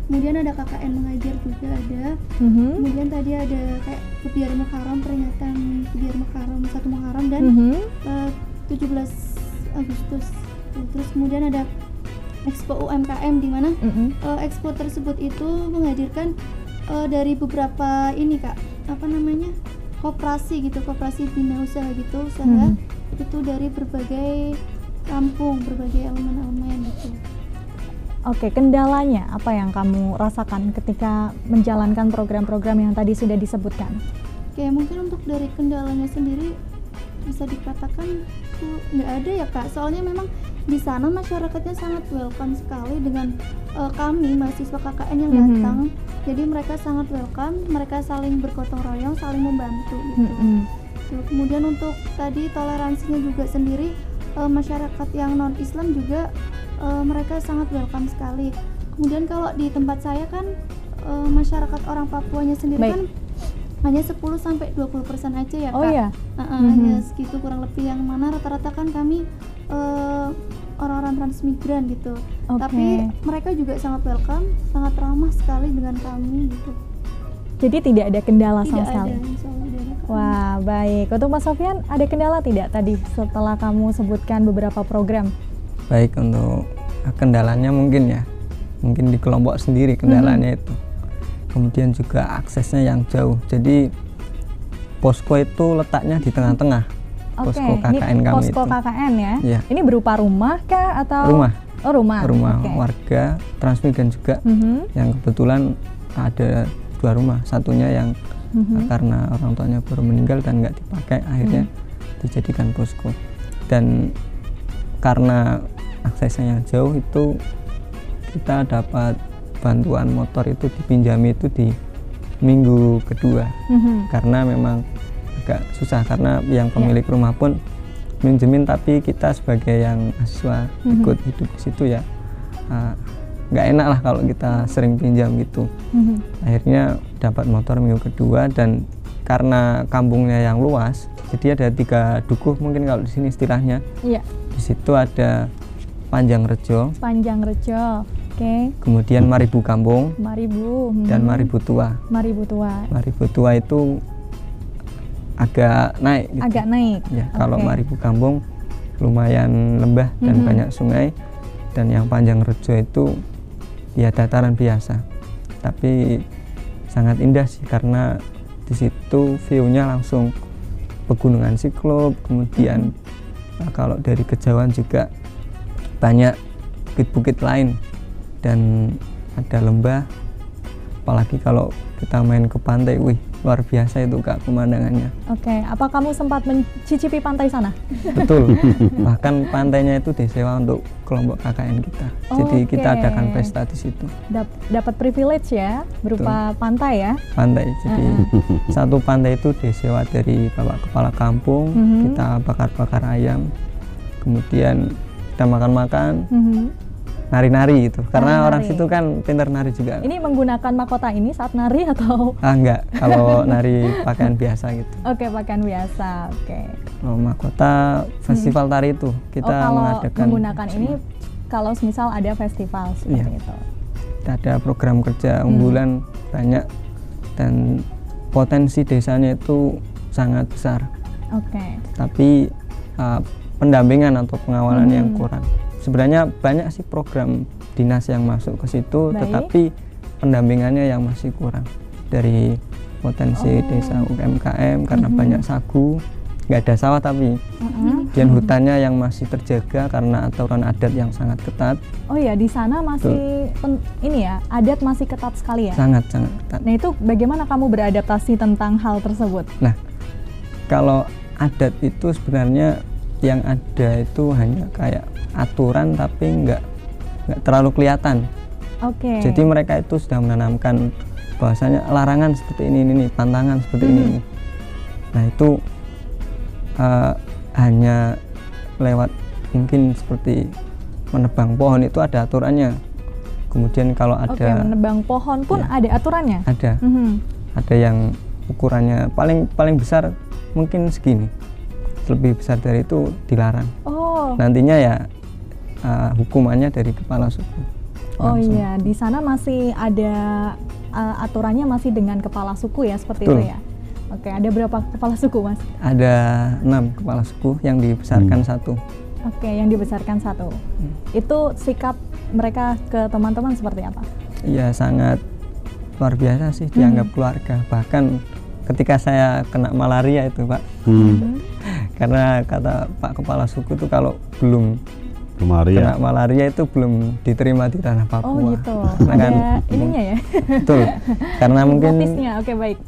Kemudian ada KKN mengajar juga ada. Kemudian tadi ada kayak Kebiar Muharram, peringatan Kebiar Muharram, 1 Muharram dan 17 Agustus. Terus kemudian ada Expo UMKM di mana expo tersebut itu menghadirkan dari beberapa ini Kak, apa namanya? Koperasi gitu, koperasi bina usaha gitu, usaha itu dari berbagai kampung, berbagai elemen-elemen gitu. Oke, kendalanya apa yang kamu rasakan ketika menjalankan program-program yang tadi sudah disebutkan? Oke, mungkin untuk dari kendalanya sendiri bisa dikatakan tuh nggak ada ya Kak, soalnya memang di sana masyarakatnya sangat welcome sekali dengan kami mahasiswa KKN yang datang. Jadi mereka sangat welcome, mereka saling bergotong royong, saling membantu gitu. Kemudian untuk tadi toleransinya juga sendiri, masyarakat yang non Islam juga mereka sangat welcome sekali. Kemudian kalau di tempat saya kan masyarakat orang Papuanya sendiri kan hanya 10-20% aja ya Kak. Oh iya? Hanya segitu kurang lebih, yang mana rata-rata kan kami orang-orang transmigran gitu. Tapi mereka juga sangat welcome, sangat ramah sekali dengan kami gitu. Jadi tidak ada kendala sama sekali? Tidak ada, insya Allah tidak ada. Wah, baik. Untuk Mas Sofyan, ada kendala tidak tadi setelah kamu sebutkan beberapa program? Baik, untuk kendalanya mungkin di kelompok sendiri kendalanya itu. Kemudian juga aksesnya yang jauh. Jadi posko itu letaknya di tengah-tengah. Posko KKN ini kami posko itu. KKN ya? Iya. Ini berupa rumah kah atau? Rumah. Oh, rumah. Rumah warga transmigran juga. Yang kebetulan ada 2 rumah. Satunya yang karena orang tuanya baru meninggal dan nggak dipakai, akhirnya dijadikan posko. Dan karena aksesnya yang jauh itu, kita dapat bantuan motor itu dipinjami itu di minggu kedua. Karena memang agak susah, karena yang pemilik rumah pun minjemin, tapi kita sebagai yang mahasiswa ikut hidup di situ ya nggak enak lah kalau kita sering pinjam gitu. Akhirnya dapat motor minggu kedua, dan karena kampungnya yang luas, jadi ada 3 dukuh mungkin kalau di sini istilahnya. Iya. Di situ ada Panjangrejo, kemudian Maribu Kampung, dan Maribu Tua. Maribu Tua itu agak naik gitu. Agak naik. Ya, kalau Maribu Kampung lumayan lembah dan banyak sungai, dan yang Panjangrejo itu ya dataran biasa. Tapi sangat indah sih, karena di situ view-nya langsung pegunungan Siklop, kemudian kalau dari kejauhan juga banyak bukit-bukit lain dan ada lembah. Apalagi kalau kita main ke pantai, wih luar biasa itu Kak pemandangannya. Apa kamu sempat mencicipi pantai sana? Betul. Bahkan pantainya itu disewa untuk kelompok KKN kita. Jadi kita adakan pesta di situ. Dapat privilege ya, berupa pantai ya? Pantai. Jadi satu pantai itu disewa dari Bapak Kepala Kampung. Kita bakar-bakar ayam, kemudian kita makan-makan, nari-nari gitu. Karena orang situ kan pintar nari juga. Ini menggunakan mahkota ini saat nari atau? Enggak, kalau nari pakaian biasa gitu. Pakaian biasa. Kalau mahkota festival tari itu kita mengadakan. Menggunakan ini kalau misal ada festival seperti itu. Kita ada program kerja unggulan banyak, dan potensi desanya itu sangat besar. Tapi pendampingan atau pengawalan yang kurang. Sebenarnya banyak sih program dinas yang masuk ke situ, tetapi pendampingannya yang masih kurang. Dari potensi desa UMKM, karena banyak sagu, nggak ada sawah tapi dan hutannya yang masih terjaga karena aturan adat yang sangat ketat. Oh ya, di sana masih ini ya, adat masih ketat sekali ya? Sangat ketat. Nah itu bagaimana kamu beradaptasi tentang hal tersebut? Nah, kalau adat itu sebenarnya yang ada itu hanya kayak aturan tapi nggak terlalu kelihatan. Jadi mereka itu sudah menanamkan bahwasanya larangan seperti ini, pantangan seperti ini. Nah itu hanya lewat mungkin seperti menebang pohon itu ada aturannya. Kemudian kalau ada menebang pohon pun ada aturannya. Ada. Ada yang ukurannya paling besar mungkin segini. Lebih besar dari itu dilarang. Nantinya ya hukumannya dari kepala suku. Iya, di sana masih ada aturannya masih dengan kepala suku ya, seperti itu ya. Ada berapa kepala suku Mas? Ada 6 kepala suku yang dibesarkan satu. Yang dibesarkan satu. Itu sikap mereka ke teman-teman seperti apa? Iya, sangat luar biasa sih, dianggap keluarga. Bahkan ketika saya kena malaria itu Pak, karena kata Pak Kepala Suku itu kalau belum kena malaria itu belum diterima di tanah Papua. Ada ininya ya? Betul, karena mungkin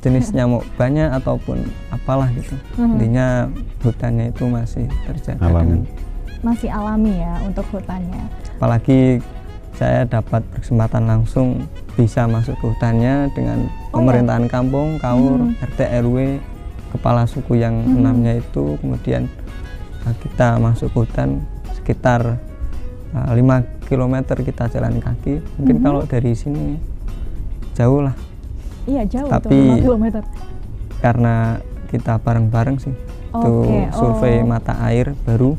jenis nyamuk banyak ataupun apalah gitu. Intinya hutannya itu masih terjaga masih alami ya untuk hutannya. Apalagi saya dapat kesempatan langsung bisa masuk ke hutannya dengan pemerintahan kampung, KAUR, RT RW, kepala suku yang enamnya itu, kemudian kita masuk hutan sekitar 5 km kita jalan kaki. Mungkin kalau dari sini jauh lah. Iya jauh, tapi tuh 5 km. Karena kita bareng-bareng sih. Itu survei mata air baru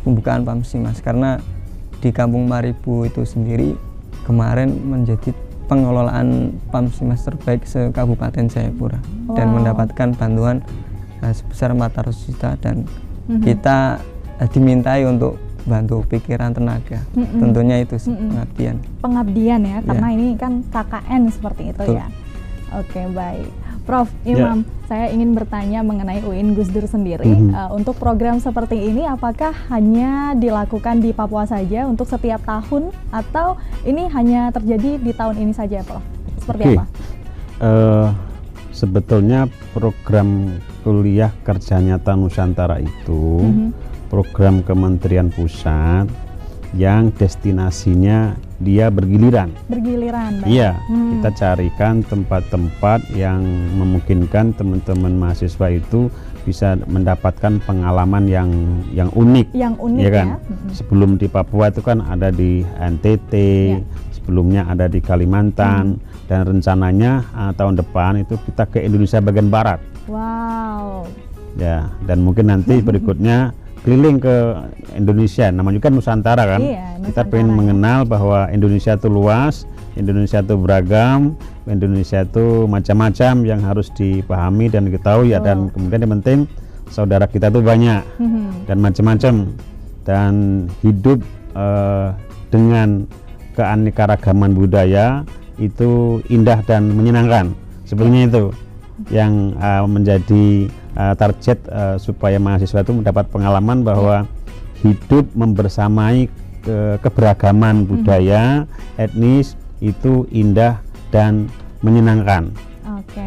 pembukaan PAMSIMAS, karena di Kampung Maribu itu sendiri kemarin menjadi pengelolaan PAMSIMAS terbaik se-Kabupaten Jayapura dan mendapatkan bantuan sebesar 400 juta dan kita dimintai untuk bantu pikiran tenaga. Tentunya itu pengabdian ya, karena ini kan KKN seperti itu. Betul. Ya. Oke, baik. Prof. Imam, saya ingin bertanya mengenai UIN Gus Dur sendiri. Untuk program seperti ini apakah hanya dilakukan di Papua saja untuk setiap tahun atau ini hanya terjadi di tahun ini saja, Prof? Seperti apa? Sebetulnya program kuliah kerja nyata Nusantara itu program Kementerian Pusat yang destinasinya dia bergiliran. Iya, kita carikan tempat-tempat yang memungkinkan teman-teman mahasiswa itu bisa mendapatkan pengalaman yang unik. Ya kan? Sebelum di Papua itu kan ada di NTT, sebelumnya ada di Kalimantan, dan rencananya tahun depan itu kita ke Indonesia bagian barat. Wow. Ya, dan mungkin nanti berikutnya keliling ke Indonesia, namanya juga Nusantara kan. Kita pengen mengenal bahwa Indonesia itu luas, Indonesia itu beragam, Indonesia itu macam-macam yang harus dipahami dan diketahui ya. Dan kemudian yang penting saudara kita itu banyak dan macam-macam, dan hidup dengan keanekaragaman budaya itu indah dan menyenangkan. Sebenarnya itu yang menjadi target supaya mahasiswa itu mendapat pengalaman bahwa hidup membersamai keberagaman budaya etnis itu indah dan menyenangkan.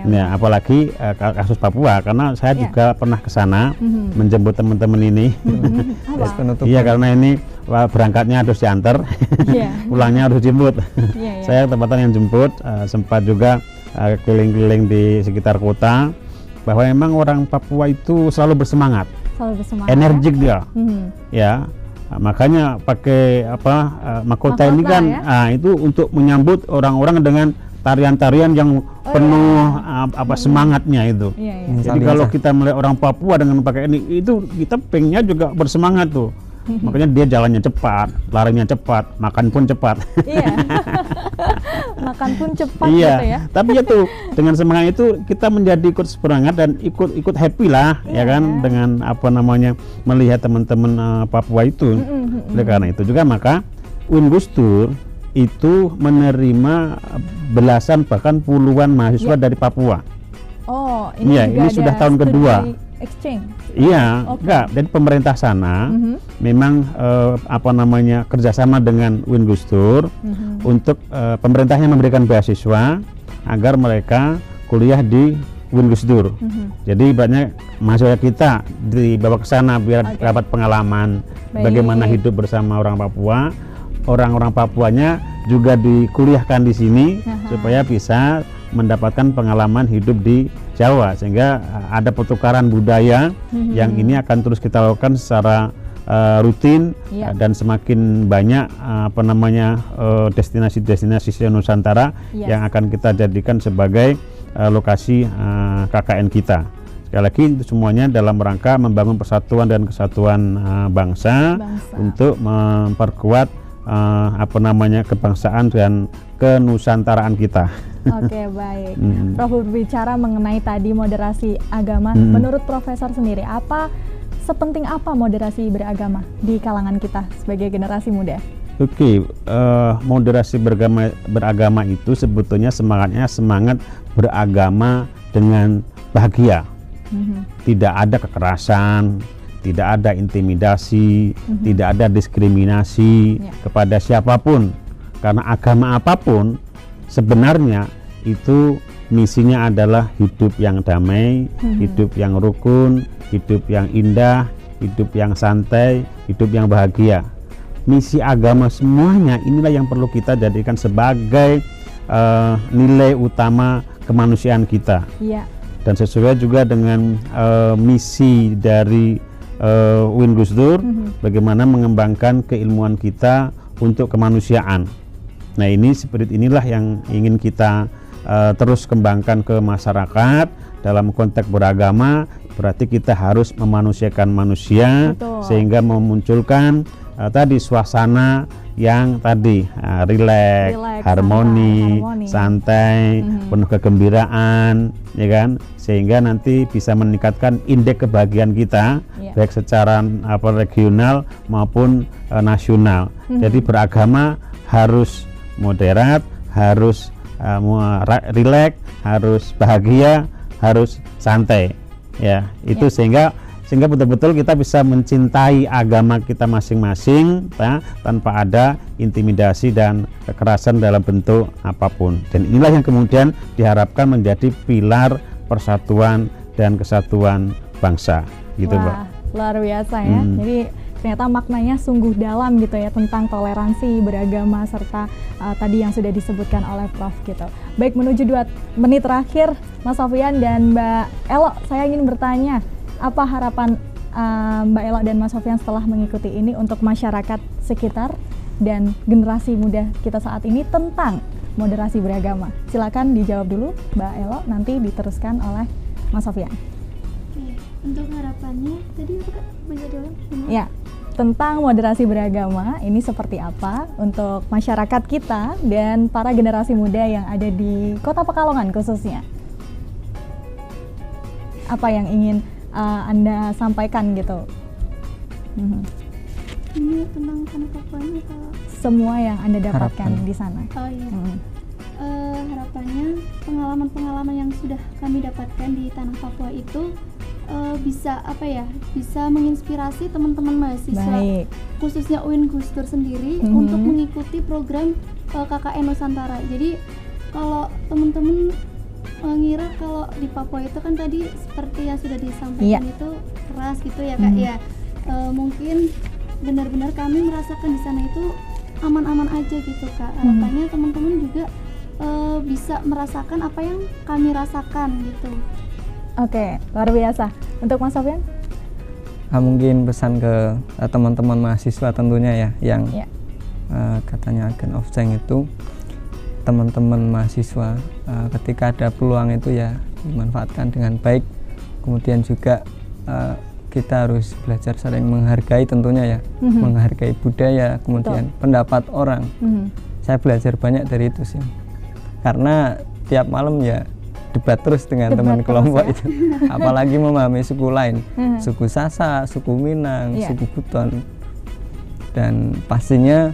Nah, apalagi kasus Papua, karena saya juga pernah ke sana menjemput teman-teman ini. Iya, karena ini berangkatnya harus diantar, pulangnya harus dijemput. Saya tempatan yang jemput, sempat juga keliling-keliling di sekitar kota, bahwa memang orang Papua itu selalu bersemangat, energik dia. Ya, makanya pakai mahkota ini kan itu untuk menyambut orang-orang dengan tarian-tarian yang penuh semangatnya itu. Jadi kalau kita melihat orang Papua dengan pakai ini, itu kita pengennya juga bersemangat tuh. Makanya dia jalannya cepat, larinya cepat, makan pun cepat. Makan pun cepat gitu ya. Tapi ya tuh dengan semangat itu kita menjadi ikut semangat dan ikut happy lah, ya kan, dengan melihat teman-teman Papua itu. Oleh karena itu juga maka UIN Gus Dur itu menerima belasan bahkan puluhan mahasiswa dari Papua. Oh, ini sudah tahun kedua. Exchange. Iya, enggak. Jadi pemerintah sana memang kerjasama dengan UIN Gus Dur untuk pemerintahnya memberikan beasiswa agar mereka kuliah di UIN Gus Dur. Jadi banyak mahasiswa kita dibawa ke sana biar dapat pengalaman bagaimana hidup bersama orang Papua. Orang-orang Papuanya juga dikuliahkan di sini supaya bisa mendapatkan pengalaman hidup di Jawa, sehingga ada pertukaran budaya yang ini akan terus kita lakukan secara rutin dan semakin banyak destinasi-destinasi Nusantara yang akan kita jadikan sebagai lokasi KKN kita. Sekali lagi itu semuanya dalam rangka membangun persatuan dan kesatuan bangsa untuk memperkuat kebangsaan dan kenusantaraan kita. Oke, baik. Prof berbicara mengenai tadi moderasi agama. Menurut Profesor sendiri, sepenting apa moderasi beragama di kalangan kita sebagai generasi muda? Oke, moderasi beragama itu sebetulnya semangat beragama dengan bahagia. Tidak ada kekerasan, tidak ada intimidasi, tidak ada diskriminasi kepada siapapun. Karena agama apapun sebenarnya itu misinya adalah hidup yang damai, hidup yang rukun, hidup yang indah, hidup yang santai, hidup yang bahagia. Misi agama semuanya inilah yang perlu kita jadikan sebagai nilai utama kemanusiaan kita. dan sesuai juga dengan misi dari UIN Gus Dur, bagaimana mengembangkan keilmuan kita untuk kemanusiaan. Nah, ini spirit inilah yang ingin kita terus kembangkan ke masyarakat. Dalam konteks beragama berarti kita harus memanusiakan manusia. Betul. Sehingga memunculkan tadi suasana yang tadi rileks, harmoni, santai, penuh kegembiraan, ya kan, sehingga nanti bisa meningkatkan indeks kebahagiaan kita, baik secara regional maupun nasional. Jadi beragama harus moderat, harus rileks, harus bahagia, harus santai, ya itu sehingga betul-betul kita bisa mencintai agama kita masing-masing, ya, tanpa ada intimidasi dan kekerasan dalam bentuk apapun. Dan inilah yang kemudian diharapkan menjadi pilar persatuan dan kesatuan bangsa, gitu. Wah, Mbak. Luar biasa ya. Jadi ternyata maknanya sungguh dalam gitu ya, tentang toleransi beragama serta tadi yang sudah disebutkan oleh Prof gitu. Baik, menuju 2 menit terakhir, Mas Sofyan dan Mbak Elo, saya ingin bertanya, apa harapan Mbak Elo dan Mas Sofyan setelah mengikuti ini untuk masyarakat sekitar dan generasi muda kita saat ini tentang moderasi beragama? Silakan dijawab dulu Mbak Elo, nanti diteruskan oleh Mas Sofyan. Oke, untuk harapannya tadi apa Kak? Bisa diulang? Ya, tentang moderasi beragama ini seperti apa untuk masyarakat kita dan para generasi muda yang ada di Kota Pekalongan khususnya. Apa yang ingin Anda sampaikan gitu? Ini tentang Tanah Papuanya atau? Semua yang Anda dapatkan di sana. Oh iya. Harapannya pengalaman-pengalaman yang sudah kami dapatkan di Tanah Papua itu bisa bisa menginspirasi teman-teman mahasiswa, khususnya UIN Gus Dur sendiri untuk mengikuti program KKN Nusantara. Jadi kalau teman-teman mengira kalau di Papua itu kan tadi seperti yang sudah disampaikan itu keras gitu ya Kak, ya mungkin benar-benar kami merasakan di sana itu aman-aman aja gitu Kak. Harapannya teman-teman juga bisa merasakan apa yang kami rasakan gitu. Oke, luar biasa. Untuk Mas Sofyan? Mungkin pesan ke teman-teman mahasiswa tentunya ya, yang katanya agen of change itu, teman-teman mahasiswa ketika ada peluang itu ya dimanfaatkan dengan baik. Kemudian juga kita harus belajar saling menghargai tentunya ya, menghargai budaya, kemudian pendapat orang. Saya belajar banyak dari itu sih, karena tiap malam ya debat terus dengan teman kelompok itu, apalagi memahami suku lain, suku Sasak, suku Minang, suku Buton, dan pastinya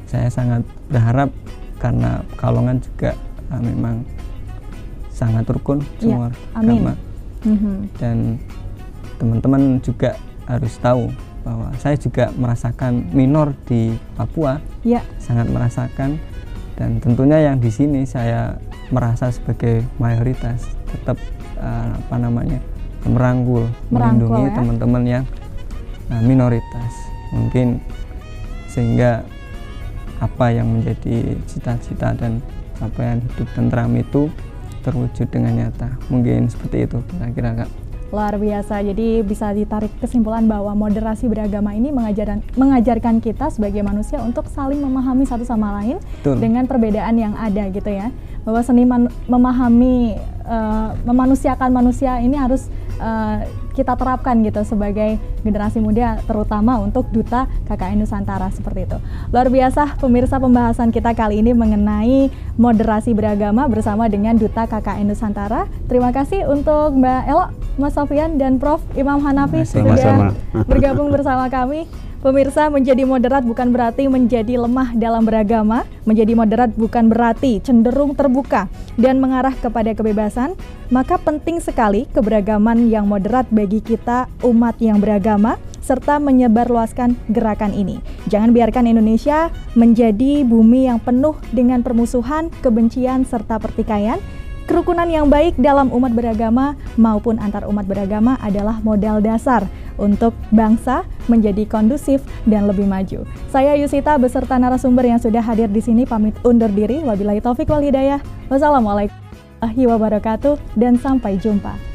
saya sangat berharap karena Pekalongan juga memang sangat rukun semua agama, dan teman-teman juga harus tahu bahwa saya juga merasakan minor di Papua, sangat merasakan, dan tentunya yang di sini saya merasa sebagai mayoritas tetap merangkul, melindungi teman-teman yang minoritas, mungkin sehingga apa yang menjadi cita-cita dan capaian hidup tentram itu terwujud dengan nyata. Mungkin seperti itu kira-kira Kak. Luar biasa, jadi bisa ditarik kesimpulan bahwa moderasi beragama ini mengajarkan kita sebagai manusia untuk saling memahami satu sama lain. Betul. Dengan perbedaan yang ada gitu ya. Bahwa seni memahami, memanusiakan manusia ini harus kita terapkan gitu sebagai generasi muda, terutama untuk Duta KKN Nusantara seperti itu. Luar biasa pemirsa, pembahasan kita kali ini mengenai moderasi beragama bersama dengan Duta KKN Nusantara. Terima kasih untuk Mbak Elo, Mas Sofyan, dan Prof Imam Hanafi sudah bergabung bersama kami. Pemirsa, menjadi moderat bukan berarti menjadi lemah dalam beragama. Menjadi moderat bukan berarti cenderung terbuka dan mengarah kepada kebebasan. Maka penting sekali keberagaman yang moderat bagi kita umat yang beragama, serta menyebarluaskan gerakan ini. Jangan biarkan Indonesia menjadi bumi yang penuh dengan permusuhan, kebencian, serta pertikaian. Kerukunan yang baik dalam umat beragama maupun antar umat beragama adalah modal dasar untuk bangsa menjadi kondusif dan lebih maju. Saya Yusita beserta narasumber yang sudah hadir di sini pamit undur diri. Wabillahi taufik wal hidayah. Wassalamualaikum. warahmatullahi wabarakatuh dan sampai jumpa.